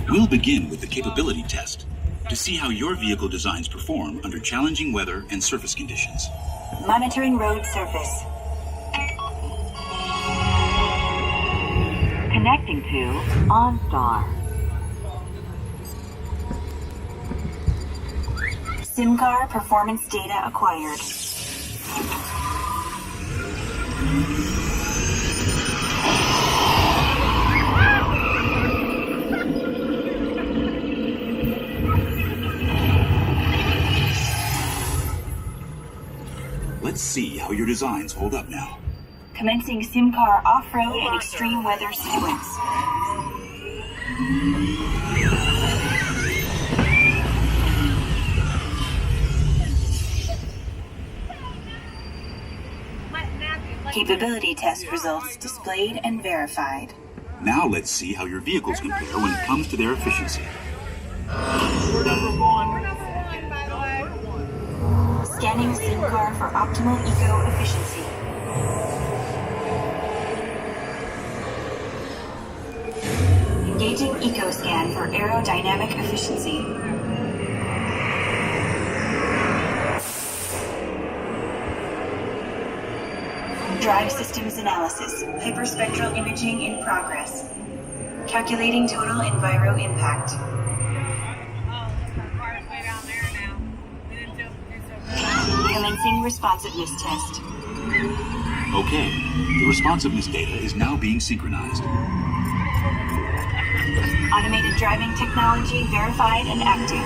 We'll begin with the capability test to see how your vehicle designs perform under challenging weather and surface conditions. Monitoring road surface. Connecting to OnStar. SIM-car performance data acquired. Let's see how your designs hold up now. Commencing SIM-car off-road and extreme weather sequence. Capability test results displayed and verified. Now let's see how your vehicles compare when it comes to their efficiency. We're number one, by the way. Scanning SIM-car for optimal eco-efficiency. Engaging EcoScan for aerodynamic efficiency. Drive systems analysis. Hyperspectral imaging in progress. Calculating total enviro impact. Car's way down there now. We didn't do so. Commencing responsiveness test. Okay, the responsiveness data is now being synchronized. Automated driving technology verified and active.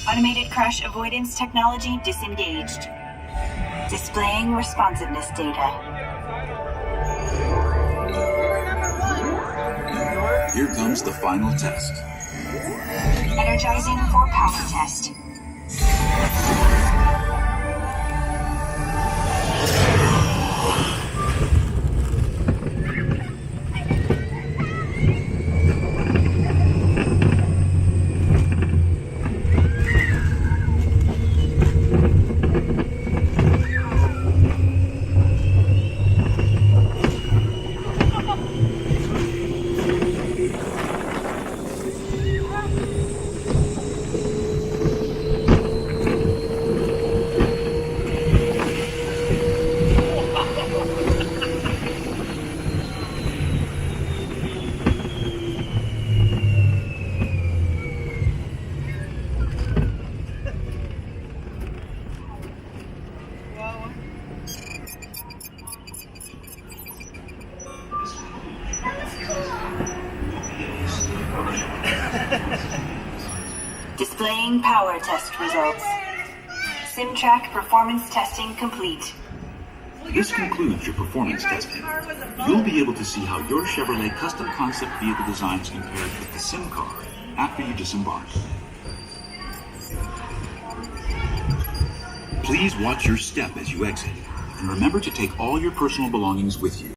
Automated crash avoidance technology disengaged. Displaying responsiveness data. Here comes the final test. Energizing for power test. Displaying power test results. SimTrack performance testing complete. This concludes your performance testing. You'll be able to see how your Chevrolet custom concept vehicle designs compared with the SIM car after you disembark. Please watch your step as you exit, and remember to take all your personal belongings with you.